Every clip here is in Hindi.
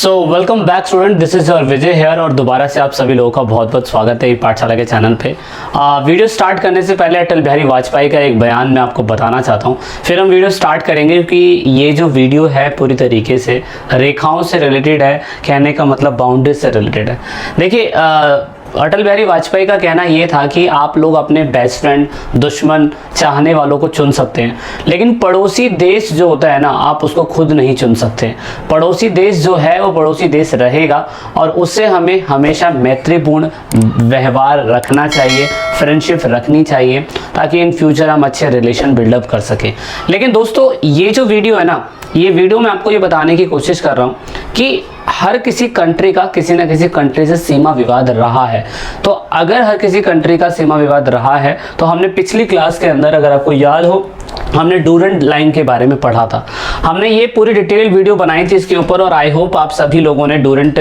So welcome back student, this is your Vijay here और दोबारा से आप सभी लोगों का बहुत बहुत स्वागत है पाठशाला के चैनल पे। वीडियो स्टार्ट करने से पहले अटल बिहारी वाजपेयी का एक बयान मैं आपको बताना चाहता हूँ, फिर हम वीडियो स्टार्ट करेंगे क्योंकि ये जो वीडियो है पूरी तरीके से रेखाओं से रिलेटेड है, कहने का मतलब बाउंड्री से रिलेटेड है। देखिए अटल बिहारी वाजपेयी का कहना ये था कि आप लोग अपने बेस्ट फ्रेंड, दुश्मन, चाहने वालों को चुन सकते हैं, लेकिन पड़ोसी देश जो होता है ना, आप उसको खुद नहीं चुन सकते। पड़ोसी देश जो है वो पड़ोसी देश रहेगा और उससे हमें हमेशा मैत्रीपूर्ण व्यवहार रखना चाहिए, फ्रेंडशिप रखनी चाहिए, ताकि इन फ्यूचर हम अच्छे रिलेशन बिल्डअप कर सकें। लेकिन दोस्तों ये जो वीडियो है ना, ये वीडियो मैं आपको ये बताने की कोशिश कर रहा हूँ कि हर किसी कंट्री का किसी ना किसी कंट्री से सीमा विवाद रहा है। तो अगर हर किसी कंट्री का सीमा विवाद रहा है तो हमने पिछली क्लास के अंदर, अगर आपको याद हो, हमने डूरेंट लाइन के बारे में पढ़ा था। हमने ये पूरी डिटेल वीडियो बनाई थी इसके ऊपर और आई होप आप सभी लोगों ने डूरेंट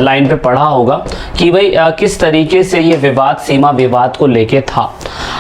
लाइन पे पढ़ा होगा कि भाई किस तरीके से ये विवाद सीमा विवाद को लेके था।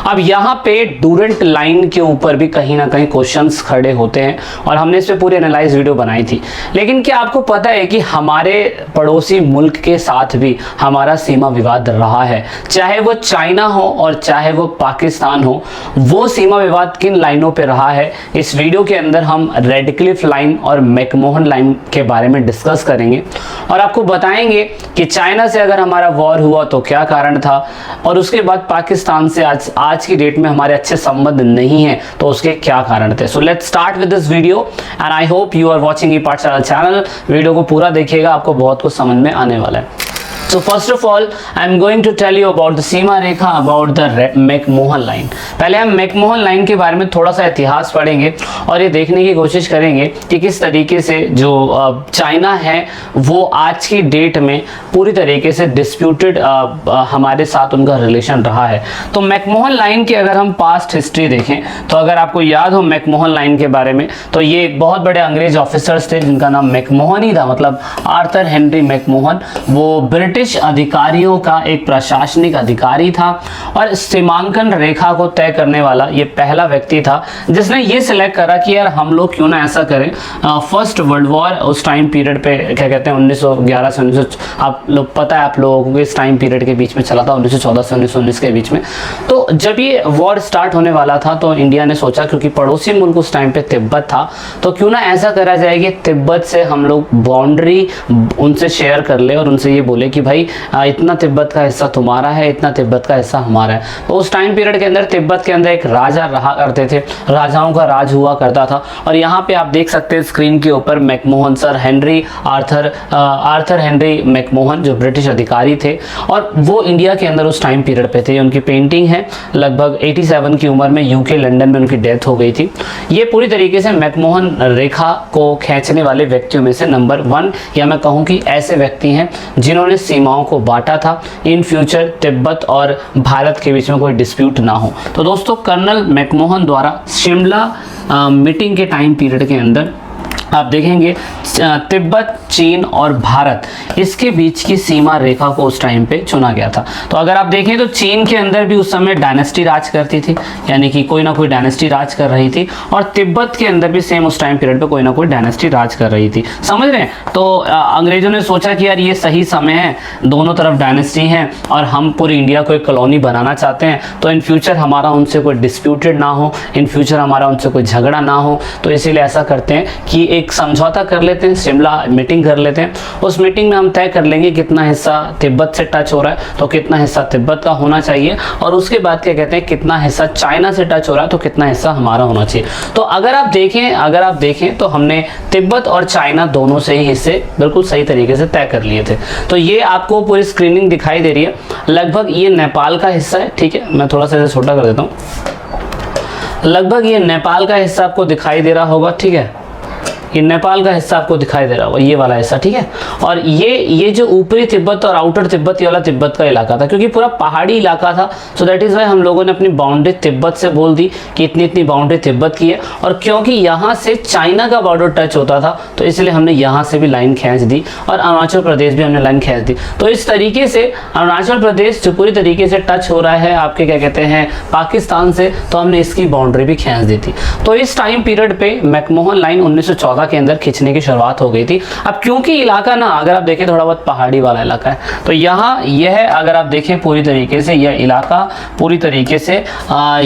अब यहाँ पे डूरेंट लाइन के ऊपर भी कहीं ना कहीं क्वेश्चंस खड़े होते हैं और हमने इस पे पूरी एनालाइज वीडियो बनाई थी। लेकिन क्या आपको पता है कि हमारे पड़ोसी मुल्क के साथ भी हमारा सीमा विवाद रहा है, चाहे वो चाइना हो और चाहे वो पाकिस्तान हो। वो सीमा विवाद किन लाइनों पे रहा है, इस वीडियो के अंदर हम रेडक्लिफ लाइन और मैकमोहन लाइन के बारे में डिस्कस करेंगे और आपको बताएंगे कि चाइना से अगर हमारा वॉर हुआ तो क्या कारण था, और उसके बाद पाकिस्तान से आज की डेट में हमारे अच्छे संबंध नहीं है तो उसके क्या कारण थे। So let's start with this video and I hope you are watching E Pathshala channel. Video को पूरा देखिएगा, आपको बहुत कुछ समझ में आने वाला है। So first of all, I am going to tell you about the Seema Rekha, about the McMahon line. पहले हम मैकमोहन लाइन के बारे में थोड़ा सा इतिहास पढ़ेंगे और ये देखने की कोशिश करेंगे कि किस तरीके से जो चाइना है वो आज की डेट में पूरी तरीके से डिस्प्यूटेड हमारे साथ उनका रिलेशन रहा है। तो मैकमोहन लाइन की अगर हम पास्ट हिस्ट्री देखें तो अगर आपको याद हो मैकमोहन लाइन के बारे में, तो ये एक बहुत बड़े अंग्रेज ऑफिसर्स थे जिनका नाम मैकमोहन ही था, मतलब आर्थर हेनरी मैकमोहन। वो ब्रिटिश अधिकारियों का एक प्रशासनिक अधिकारी था और सीमांकन रेखा को तय करने वाला ये पहला व्यक्ति था जिसने ये सिलेक्ट करा कि यार हम लोग क्यों ना ऐसा करें। फर्स्ट वर्ल्ड वॉर उस टाइम पीरियड पे क्या कहते हैं 1911 से 1900, आप लोग पता है आप लोगों को इस टाइम पीरियड के बीच में चला था, 1914 से 1919 के बीच में। तो जब ये वॉर स्टार्ट होने वाला था तो इंडिया ने सोचा, क्योंकि पड़ोसी मुल्क उस टाइम पे तिब्बत था, तो क्यों ना ऐसा करा जाए कि तिब्बत से हम लोग बाउंड्री उनसे शेयर कर ले और उनसे ये बोले कि भाई इतना तिब्बत का हिस्सा तुम्हारा है, इतना तिब्बत का हिस्सा हमारा है। तो उस टाइम पीरियड के अंदर तिब्बत के अंदर एक राजा रहा करते थे, राजाओं का राज हुआ करता था। और यहाँ पे आप देख सकते हैं स्क्रीन के ऊपर McMahon sir, Arthur Henry McMahon, जो ब्रिटिश अधिकारी थे और वो इंडिया के अंदर उस टाइम पीरियड पे थे। उनकी पेंटिंग है, लगभग 87 की उम्र में यूके लंदन में उनकी डेथ हो गई थी। ये पूरी तरीके से मैकमोहन रेखा को खींचने वाले व्यक्तियों में से नंबर 1, या मैं कहूँ कि ऐसे व्यक्ति हैं जिन्होंने सीमाओं को बांटा था, इन फ्यूचर तिब्बत और भारत के बीच में कोई डिस्प्यूट ना हो। तो दोस्तों कर्नल मैकमोहन द्वारा शिमला मीटिंग के टाइम पीरियड के अंदर आप देखेंगे तिब्बत, चीन और भारत, इसके बीच की सीमा रेखा को उस टाइम पे चुना गया था। तो अगर आप देखें तो चीन के अंदर भी उस समय डायनेस्टी राज करती थी, यानी कि कोई ना कोई डायनेस्टी राज कर रही थी, और तिब्बत के अंदर भी सेम उस टाइम पीरियड पे कोई ना कोई डायनेस्टी राज कर रही थी। समझ रहे हैं? तो अंग्रेजों ने सोचा कि यार ये सही समय है, दोनों तरफ डायनेस्टी हैं और हम पूरी इंडिया को एक कॉलोनी बनाना चाहते हैं, तो इन फ्यूचर हमारा उनसे कोई डिस्प्यूटेड ना हो, इन फ्यूचर हमारा उनसे कोई झगड़ा ना हो। तो इसीलिए ऐसा करते हैं कि एक समझौता कर लेते हैं, शिमला मीटिंग कर लेते हैं। उस मीटिंग में हम तय कर लेंगे कितना हिस्सा तिब्बत से टच हो रहा है तो कितना हिस्सा तिब्बत का होना चाहिए, और उसके बाद क्या कहते हैं कितना हिस्सा चाइना से टच हो रहा है तो कितना हिस्सा हमारा होना चाहिए। तो अगर आप देखें तो हमने तिब्बत और चाइना दोनों से ही हिस्से बिल्कुल सही तरीके से तय कर लिए थे। तो ये आपको पूरी स्क्रीनिंग दिखाई दे रही है। लगभग ये नेपाल का हिस्सा है, ठीक है, मैं थोड़ा सा इसे छोटा कर देता हूँ। लगभग ये नेपाल का हिस्सा आपको दिखाई दे रहा होगा, ठीक है, ये नेपाल का हिस्सा आपको दिखाई दे रहा होगा, ये वाला हिस्सा, ठीक है। और ये जो ऊपरी तिब्बत और आउटर तिब्बत, ये वाला तिब्बत का इलाका था, क्योंकि पूरा पहाड़ी इलाका था। सो दैट इज वाई हम लोगों ने अपनी बाउंड्री तिब्बत से बोल दी कि इतनी इतनी बाउंड्री तिब्बत की है, और क्योंकि यहाँ से चाइना का बॉर्डर टच होता था तो इसलिए हमने यहाँ से भी लाइन खींच दी और अरुणाचल प्रदेश भी हमने लाइन खींच दी। तो इस तरीके से अरुणाचल प्रदेश जो पूरी तरीके से टच हो रहा है आपके क्या कहते हैं पाकिस्तान से, तो हमने इसकी बाउंड्री भी खींच दी थी। तो इस टाइम पीरियड पे मैकमोहन लाइन 1964 1914 के अंदर खींचने की शुरुआत हो गई थी। अब क्योंकि इलाका ना अगर आप देखें थोड़ा बहुत पहाड़ी वाला इलाका है, तो यहाँ यह अगर आप देखें पूरी तरीके से यह इलाका पूरी तरीके से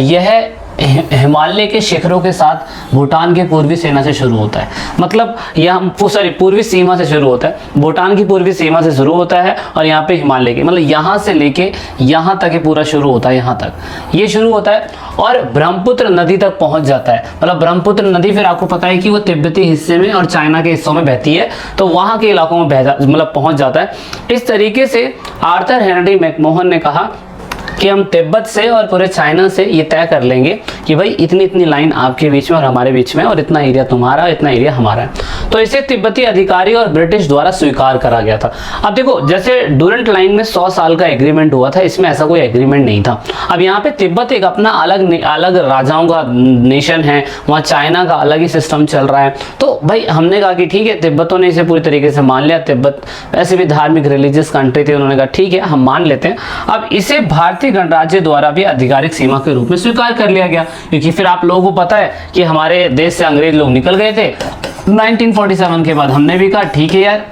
यह हिमालय के शिखरों के साथ भूटान के पूर्वी सेना से शुरू होता है, मतलब यहाँ पूर्वी सीमा से शुरू होता है, भूटान की पूर्वी सीमा से शुरू होता है और यहाँ पे हिमालय की, मतलब यहाँ से लेके यहाँ तक ये पूरा शुरू होता है, यहाँ तक ये शुरू होता है और ब्रह्मपुत्र नदी तक पहुँच जाता है। मतलब ब्रह्मपुत्र नदी फिर आपको पता है कि वो तिब्बती हिस्से में और चाइना के हिस्सों में बहती है, तो वहाँ के इलाकों में मतलब पहुँच जाता है। इस तरीके से आर्थर हेनरी मैकमोहन ने कहा कि हम तिब्बत से और पूरे चाइना से ये तय कर लेंगे कि भाई इतनी इतनी लाइन आपके बीच में और हमारे बीच में, और इतना एरिया तुम्हारा, इतना एरिया हमारा है। तो इसे तिब्बती अधिकारी और ब्रिटिश द्वारा स्वीकार करा गया था। अब देखो, जैसे डूरंट लाइन में 100 साल का एग्रीमेंट हुआ था, इसमें ऐसा कोई एग्रीमेंट नहीं था। अब यहाँ पे तिब्बत एक अपना अलग राजाओं का नेशन है, वहाँ चाइना का अलग ही सिस्टम चल रहा है। तो भाई हमने कहा कि ठीक है, तिब्बतों ने इसे पूरी तरीके से मान लिया। तिब्बत ऐसे भी धार्मिक रिलीजियस कंट्री थी, उन्होंने कहा ठीक है हम मान लेते हैं। अब इसे भारतीय गणराज्य द्वारा भी आधिकारिक सीमा के रूप में स्वीकार कर लिया गया, क्योंकि फिर आप लोगों को पता है कि हमारे देश से अंग्रेज लोग निकल गए थे 1947 के बाद। हमने भी कहा ठीक है यार,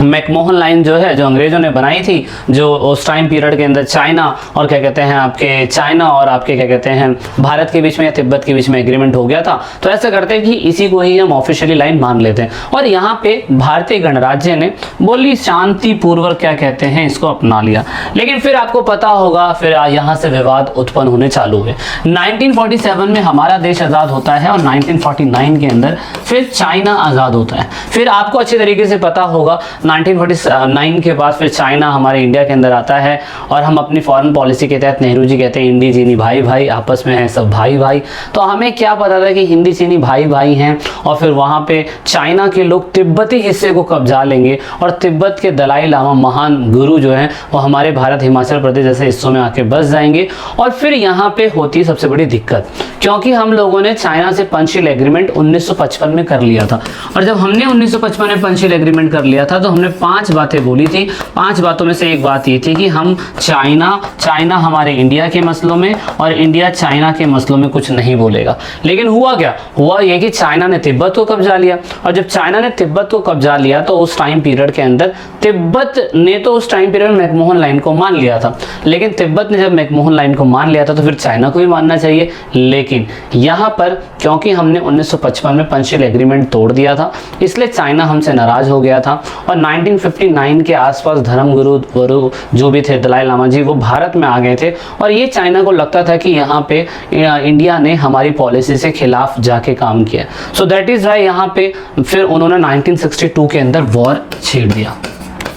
मैकमोहन लाइन जो है, जो अंग्रेजों ने बनाई थी, जो उस टाइम पीरियड के अंदर चाइना और क्या कहते हैं आपके चाइना और आपके क्या कहते हैं भारत के बीच में या तिब्बत के बीच में एग्रीमेंट हो गया था, तो ऐसा करते हैं कि इसी को ही हम ऑफिशियली लाइन मान लेते हैं। और यहाँ पे भारतीय गणराज्य ने बोली शांति पूर्वक क्या कहते हैं इसको अपना लिया। लेकिन फिर आपको पता होगा फिर यहाँ से विवाद उत्पन्न होने चालू हुए। 1947 में हमारा देश आज़ाद होता है और 1949 के अंदर फिर चाइना आज़ाद होता है। फिर आपको अच्छे तरीके से पता होगा 1949 के बाद फिर चाइना हमारे इंडिया के अंदर आता है और हम अपनी फॉरेन पॉलिसी के तहत नेहरू जी कहते हैं हिंदी चीनी भाई भाई आपस में हैं सब भाई भाई। तो हमें क्या पता था कि हिंदी चीनी भाई भाई हैं और फिर वहाँ पे चाइना के लोग तिब्बती हिस्से को कब्जा लेंगे और तिब्बत के दलाई लामा महान गुरु जो हैं वो हमारे भारत हिमाचल प्रदेश जैसे हिस्सों में आके बस जाएंगे। और फिर यहाँ पे होती है सबसे बड़ी दिक्कत, क्योंकि हम लोगों ने चाइना से पंचशील एग्रीमेंट 1955 में कर लिया था। और जब हमने 1955 में पंचशील एग्रीमेंट कर लिया था तो हमने 5 बातें बोली थी। 5 बातों में से एक बात ये थी कि हम चाइना हमारे इंडिया के मसलों में और इंडिया चाइना के मसलों में कुछ नहीं बोलेगा। लेकिन हुआ क्या, हुआ ये कि चाइना ने तिब्बत को कब्जा लिया। और जब चाइना ने तिब्बत को कब्जा लिया तो उस टाइम पीरियड के अंदर तिब्बत ने तो उस टाइम पीरियड में मैकमोहन लाइन को मान लिया था। लेकिन तिब्बत ने जब मैकमोहन लाइन को मान लिया था तो फिर चाइना को भी मानना चाहिए। लेकिन यहाँ पर क्योंकि हमने 1955 में पंचशील एग्रीमेंट तोड़ दिया था, इसलिए चाइना हमसे नाराज हो गया था। और 1959 के आसपास धर्मगुरु जो भी थे दलाई लामा जी, वो भारत में आ गए थे। और ये चाइना को लगता था कि यहाँ पे इंडिया ने हमारी पॉलिसी से खिलाफ जाके काम किया। सो दैट इज वाई यहाँ पे फिर उन्होंने 1962 के अंदर वॉर छेड़ दिया।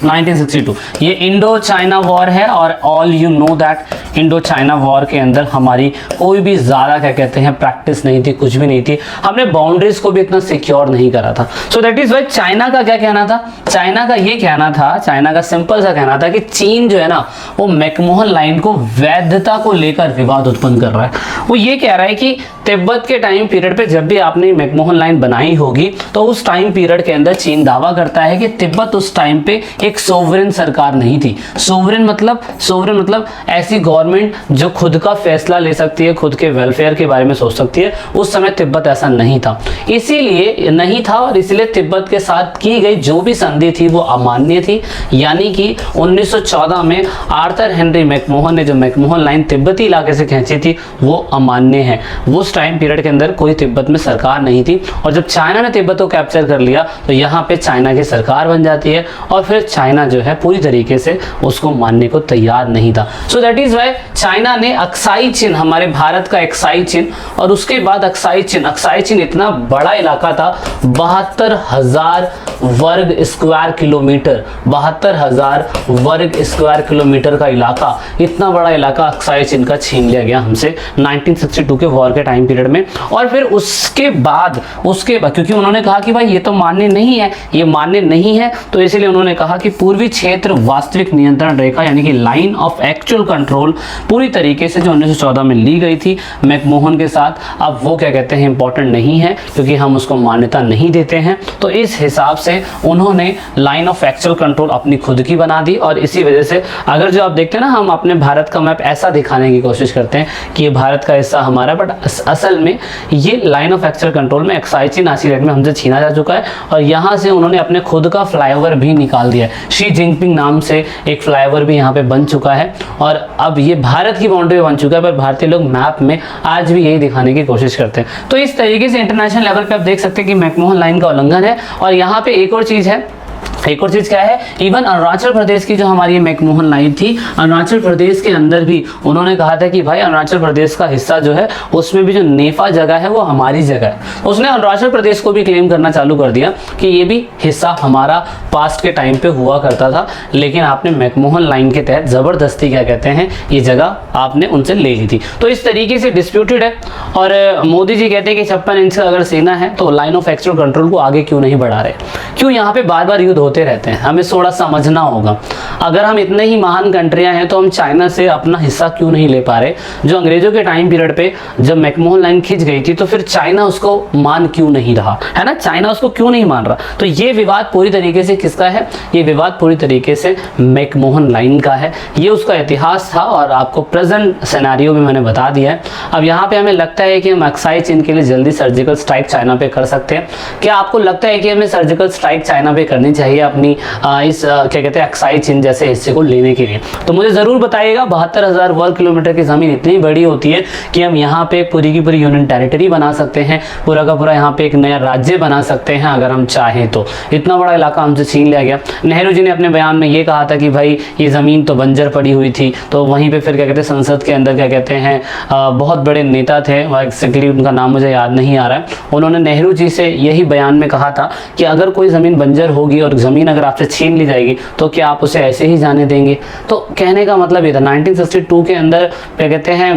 1962 ये इंडो चाइना वॉर है और all you know that Indo China war के अंदर हमारी कोई भी ज़्यादा क्या कहते हैं प्रैक्टिस नहीं थी, कुछ भी नहीं थी। हमने बाउंड्रीज को भी इतना सिक्योर नहीं करा था। So that is why China का क्या कहना था, चाइना का ये कहना था, चाइना का सिंपल सा कहना था कि चीन जो है ना वो मैकमोहन लाइन को वैधता को लेकर विवाद उत्पन्न कर रहा है। वो ये कह रहा है कि तिब्बत के टाइम पीरियड पे जब भी आपने मैकमोहन लाइन बनाई होगी तो उस टाइम पीरियड के अंदर चीन दावा करता है कि तिब्बत उस टाइम पे एक सोवरेन सरकार नहीं थी। सोवरेन मतलब ऐसी गवर्नमेंट जो खुद का फैसला ले सकती है, खुद के वेलफेयर के बारे में सोच सकती है। उस समय तिब्बत ऐसा नहीं था, इसीलिए नहीं था और इसलिए तिब्बत के साथ की गई जो भी संधि थी वो अमान्य थी। यानी कि 1914 में आर्थर हेनरी मैकमोहन ने जो मैकमोहन लाइन तिब्बती इलाके से खींची थी वो अमान्य है। वो टाइम पीरियड के अंदर कोई तिब्बत में सरकार नहीं थी और जब चाइना ने तिब्बत को कैप्चर कर लिया तो यहाँ पे चाइना की सरकार बन जाती है और फिर चाइना जो है पूरी तरीके से उसको मानने को तैयार नहीं था। So that is why China ने अक्साई चीन, हमारे भारत का अक्साई चीन और उसके बाद अक्साई चीन इतना बड़ा इलाका था, 72,000 वर्ग स्क्वायर किलोमीटर, 72,000 वर्ग स्क्वायर किलोमीटर का इलाका, इतना बड़ा इलाका अक्साई चीन का छीन लिया गया हमसे 1962 के वॉर के टाइम पीरियड में। और फिर उसके बाद क्योंकि उन्होंने कहा कि भाई ये तो मान्य नहीं है, तो इसलिए उन्होंने कहा कि पूर्वी क्षेत्र वास्तविक नियंत्रण रेखा यानी कि लाइन ऑफ एक्चुअल कंट्रोल पूरी तरीके से जो 1914 में ली गई थी मैकमोहन के साथ, अब वो क्या कहते हैं इंपॉर्टेंट नहीं है क्योंकि हम उसको मान्यता नहीं देते हैं। तो इस हिसाब से उन्होंने लाइन ऑफ एक्चुअल कंट्रोल अपनी खुद की बना दी। और इसी वजह से अगर जो आप देखते हैं ना, हम अपने भारत का मैप ऐसा दिखाने की कोशिश करते हैं कि ये भारत का हिस्सा हमारा, बट असल में ये लाइन ऑफ एक्चुअल कंट्रोल में एक्साई चीन नासीरेट में हमसे छीना जा चुका है और यहाँ से उन्होंने अपने खुद का फ्लाईओवर भी निकाल दिया है। शी जिनपिंग नाम से एक फ्लाईओवर भी यहाँ पे बन चुका है और अब ये भारत की बाउंड्री बन चुका है, पर भारतीय लोग मैप में आज भी यही दिखाने की कोशिश करते हैं। तो इस तरीके से इंटरनेशनल लेवल पे आप देख सकते हैं कि मैकमोहन लाइन का उल्लंघन है। और यहाँ पे एक और चीज़ है, एक और चीज़ क्या है, इवन अरुणाचल प्रदेश की जो हमारी मैकमोहन लाइन थी, अरुणाचल प्रदेश के अंदर भी उन्होंने कहा था कि भाई अरुणाचल प्रदेश का हिस्सा जो है उसमें भी जो नेफा जगह है वो हमारी जगह है। उसने अरुणाचल प्रदेश को भी क्लेम करना चालू कर दिया कि ये भी हिस्सा हमारा पास्ट के टाइम पे हुआ करता था, लेकिन आपने मैकमोहन लाइन के तहत ज़बरदस्ती क्या कहते हैं ये जगह आपने उनसे ले ली थी। तो इस तरीके से डिस्प्यूटेड है। और मोदी जी कहते हैं कि 56 इंच का अगर सेना है तो लाइन ऑफ एक्चुअल कंट्रोल को आगे क्यों नहीं बढ़ा रहे, क्यों यहाँ पे बार बार युद्ध होते रहते हैं। हमें थोड़ा समझना होगा, अगर हम इतने ही महान कंट्रियां हैं तो हम चाइना से अपना हिस्सा क्यों नहीं ले पा रहे। जो अंग्रेजों के टाइम पीरियड पे जब मैकमोहन लाइन खिंच गई थी तो फिर चाइना उसको मान क्यों नहीं रहा, है ना, चाइना उसको क्यों नहीं मान रहा। तो ये विवाद पूरी तरीके से किसका है, ये विवाद पूरी तरीके से मैकमोहन लाइन का है। ये उसका इतिहास था और आपको प्रेजेंट सिनेरियो भी मैंने बता दिया है। अब यहाँ पे हमें लगता है कि हम एक्साई चीन के लिए जल्दी सर्जिकल स्ट्राइक चाइना पे कर सकते हैं। क्या आपको लगता है कि हमें सर्जिकल स्ट्राइक चाइना पे करनी चाहिए अपनी इस क्या कहते हैं एक्साई चीन जैसे हिस्से को लेने के लिए? तो मुझे ज़रूर बताइएगा। 72,000 वर्ग किलोमीटर की ज़मीन इतनी बड़ी होती है कि हम यहाँ पे पूरी की पूरी यूनियन टेरिटरी बना सकते हैं, पूरा का पूरा यहाँ पे एक नया राज्य बना सकते हैं अगर हम चाहें तो। इतना बड़ा इलाका हमसे छीन लिया गया। नेहरू जी ने अपने बयान में ये कहा था कि भाई ये ज़मीन तो बंजर पड़ी हुई थी। तो वहीं पर फिर क्या कहते हैं संसद के अंदर क्या कहते हैं बहुत बड़े नेता थे, एक्जैक्टली उनका नाम मुझे याद नहीं आ रहा है, उन्होंने नेहरू जी से यही बयान में कहा था कि अगर कोई ज़मीन बंजर होगी और ज़मीन अगर आपसे छीन ली जाएगी तो क्या आप उसे ऐसे ही जाने देंगे। तो कहने का मतलब ये था 1962 के अंदर क्या कहते हैं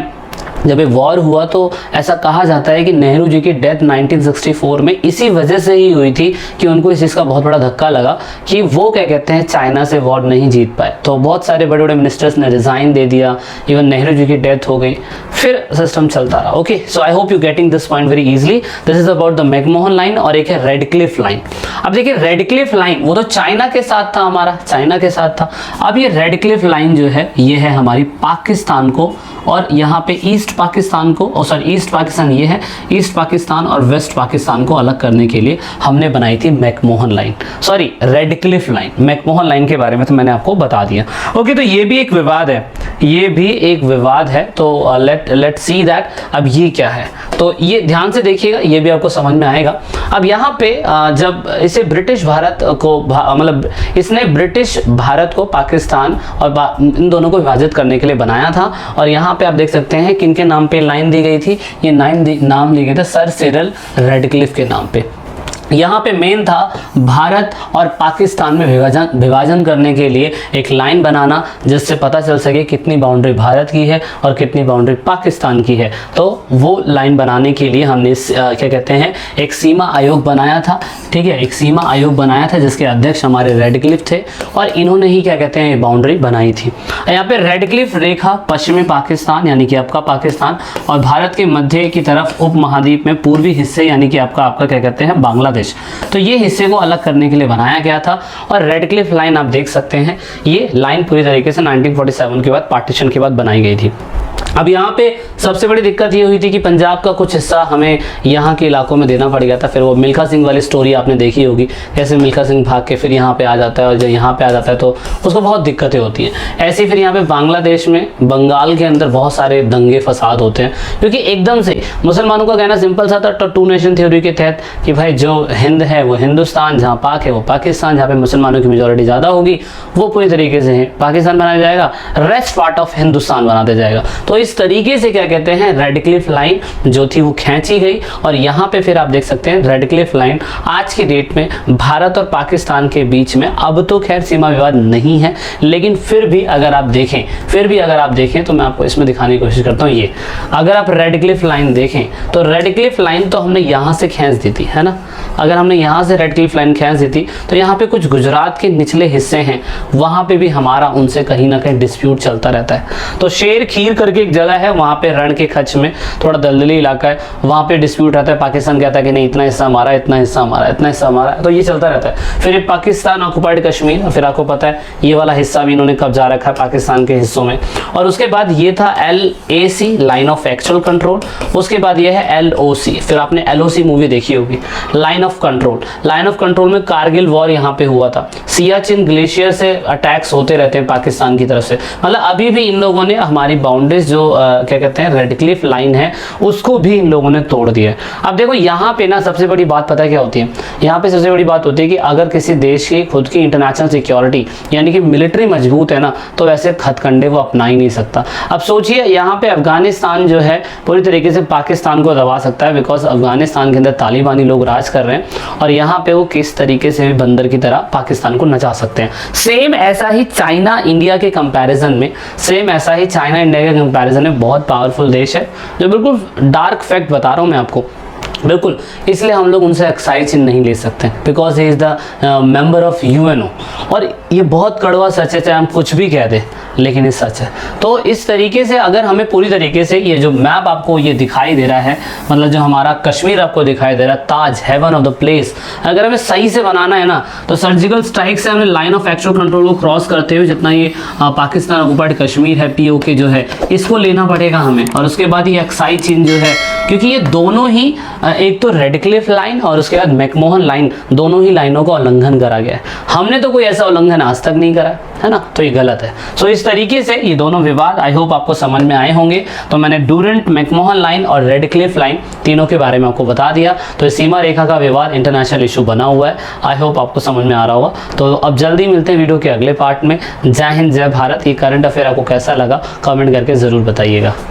जब एक वॉर हुआ तो ऐसा कहा जाता है कि नेहरू जी की डेथ 1964 में इसी वजह से ही हुई थी कि उनको इस चीज़ का बहुत बड़ा धक्का लगा कि वो क्या कहते हैं चाइना से वॉर नहीं जीत पाए। तो बहुत सारे बड़े बड़े मिनिस्टर्स ने रिज़ाइन दे दिया, इवन नेहरू जी की डेथ हो गई, फिर सिस्टम चलता रहा। Okay, so I hope you getting this point very easily. This is about the McMahon line. और एक है रेड क्लिफ लाइन। अब देखिए रेड क्लिफ लाइन वो तो चाइना के साथ था, हमारा चाइना के साथ था। अब ये रेड क्लिफ लाइन जो है ये है हमारी पाकिस्तान को और यहाँ पे ईस्ट पाकिस्तान को, ईस्ट पाकिस्तान ये है, ईस्ट पाकिस्तान और वेस्ट पाकिस्तान को अलग करने के लिए हमने बनाई थी McMahon line, sorry red Cliff line. McMahon line के बारे में तो मैंने आपको बता दिया। ओके, तो ये भी एक विवाद है, ये भी एक विवाद है। तो लेट सी दैट अब ये क्या है, तो ये ध्यान से देखिएगा, ये भी आपको समझ में आएगा। अब यहाँ पे जब इसे ब्रिटिश भारत को मतलब इसने ब्रिटिश भारत को पाकिस्तान और इन दोनों को विभाजित करने के लिए बनाया था। और यहाँ पे आप देख सकते हैं किनके नाम पे लाइन दी गई थी, ये नाम लिए गए थे सर सिरिल रेडक्लिफ के नाम पे। यहाँ पे मेन था भारत और पाकिस्तान में विभाजन करने के लिए एक लाइन बनाना जिससे पता चल सके कितनी बाउंड्री भारत की है और कितनी बाउंड्री पाकिस्तान की है। तो वो लाइन बनाने के लिए हमने क्या कहते हैं एक सीमा आयोग बनाया था, ठीक है, एक सीमा आयोग बनाया था जिसके अध्यक्ष हमारे रेडक्लिफ थे और इन्होंने ही क्या कहते हैं बाउंड्री बनाई थी। यहाँ पे रेडक्लिफ रेखा पश्चिमी पाकिस्तान यानी कि आपका पाकिस्तान और भारत के मध्य की तरफ उप महाद्वीप में पूर्वी हिस्से यानी कि आपका क्या कहते हैं बांग्लादेश, तो ये हिस्से को अलग करने के लिए बनाया गया था। और रेडक्लिफ लाइन आप देख सकते हैं ये लाइन पूरी तरीके से 1947 के बाद पार्टीशन के बाद बनाई गई थी। अब यहाँ पे सबसे बड़ी दिक्कत ये हुई थी कि पंजाब का कुछ हिस्सा हमें यहाँ के इलाकों में देना पड़ गया था। फिर वो मिल्खा सिंह वाली स्टोरी आपने देखी होगी, कैसे मिल्खा सिंह भाग के फिर यहाँ पे आ जाता है और जब यहाँ पे आ जाता है तो उसको बहुत दिक्कतें होती हैं। ऐसे फिर यहाँ पे बांग्लादेश में बंगाल के अंदर बहुत सारे दंगे फसाद होते हैं क्योंकि एकदम से मुसलमानों का कहना सिंपल सा था टू नेशन थ्योरी के तहत कि भाई जो हिंद है वो हिंदुस्तान, जहाँ पाक है वो पाकिस्तान, जहाँ पे मुसलमानों की मेजोरिटी ज़्यादा होगी वो पूरी तरीके से पाकिस्तान बनाया जाएगा, रेस्ट पार्ट ऑफ हिंदुस्तान बनाते जाएगा। तो इस तरीके से क्या कहते हैं, रेडक्लिफ लाइन जो थी वो खींची गई और यहाँ पे फिर आप देख सकते हैं रेडक्लिफ लाइन आज की डेट में भारत और पाकिस्तान के बीच में अब तो खैर सीमा विवाद नहीं है, लेकिन फिर भी अगर आप देखें तो मैं आपको इसमें दिखाने की कोशिश करता हूँ। ये अगर आप रेडक्लिफ लाइन देखें तो रेडक्लिफ लाइन तो हमने यहाँ से खींच दी थी, है ना। अगर हमने यहाँ से रेडक्लिफ लाइन खींच दी थी तो यहाँ पे कुछ गुजरात के निचले हिस्से हैं, वहाँ पे भी हमारा उनसे कहीं ना कहीं डिस्प्यूट चलता रहता है। तो शेर खीर करके एक जगह है, वहाँ पे रण के खच में थोड़ा दलदली इलाका है, वहाँ पे डिस्प्यूट रहता है। पाकिस्तान कहता है कि नहीं इतना हिस्सा हमारा, इतना हिस्सा हमारा, इतना हिस्सा हमारा, तो ये चलता रहता है। फिर पाकिस्तान ऑक्युपाइड कश्मीर, फिर आपको पता है ये वाला हिस्सा भी इन्होंने कब्जा रखा है पाकिस्तान के हिस्सों में। और उसके बाद ये था LAC line of actual control, उसके बाद ये है LOC, फिर आपने LOC मूवी देखी होगी, line of control. Line of control में कारगिल वॉर यहाँ पे हुआ था, सियाचिन ग्लेशियर से अटैक्स होते रहते हैं पाकिस्तान की तरफ से। मतलब अभी भी इन लोगों ने हमारी बाउंड्रीज जो क्या कहते हैं रेडक्लिफ लाइन है उसको भी इन लोगों ने तोड़ दिया है। अब देखो यहाँ पे ना सबसे बड़ी बात पता है क्या होती है, यहाँ पे सबसे बड़ी बात होती है कि अगर किसी देश की खुद की इंटरनेशनल सिक्योरिटी यानी कि मिलिट्री मजबूत है ना, तो वैसे हथकंडे वो अपना ही नहीं सकता। अब सोचिए यहाँ पे अफगानिस्तान जो है पूरी तरीके से पाकिस्तान को दबा सकता है, बिकॉज अफगानिस्तान के अंदर तालिबानी लोग राज कर रहे हैं और यहाँ पे वो किस तरीके से भी बंदर की तरह पाकिस्तान को नचा सकते हैं। सेम ऐसा ही चाइना इंडिया के कंपैरिजन में, बहुत पावरफुल देश है, जो बिल्कुल डार्क फैक्ट बता रहा हूँ मैं आपको, बिल्कुल। इसलिए हम लोग उनसे एक्साइज नहीं ले सकते because he is the member of UNO। और ये बहुत कड़वा सच है, चाहे हम कुछ भी कह दें, लेकिन ये सच है। तो इस तरीके से अगर हमें पूरी तरीके से ये जो मैप आपको ये दिखाई दे रहा है, मतलब जो हमारा कश्मीर आपको दिखाई दे रहा है, ताज हेवन ऑफ द प्लेस, अगर हमें सही से बनाना है ना, तो सर्जिकल स्ट्राइक से हमें लाइन ऑफ एक्चुअल कंट्रोल को क्रॉस करते हुए जितना ये पाकिस्तान ऑक्युपाइड कश्मीर है, POK जो है, इसको लेना पड़ेगा हमें। और उसके बाद ये एक्साइज चीन जो है, क्योंकि ये दोनों ही एक तो रेडक्लिफ लाइन और उसके बाद मैकमोहन लाइन, दोनों ही लाइनों का उल्लंघन करा गया है। हमने तो कोई ऐसा उल्लंघन आज तक नहीं करा है ना, तो ये गलत है। सो इस तरीके से ये दोनों विवाद आई होप आपको समझ में आए होंगे। तो मैंने डूरेंट, मैकमोहन लाइन और रेडक्लिफ लाइन तीनों के बारे में आपको बता दिया। तो इस सीमा रेखा का विवाद इंटरनेशनल इशू बना हुआ है, आई होप आपको समझ में आ रहा होगा। तो अब जल्दी मिलते हैं वीडियो के अगले पार्ट में। जय हिंद, जय भारत। ये करंट अफेयर आपको कैसा लगा कमेंट करके ज़रूर बताइएगा।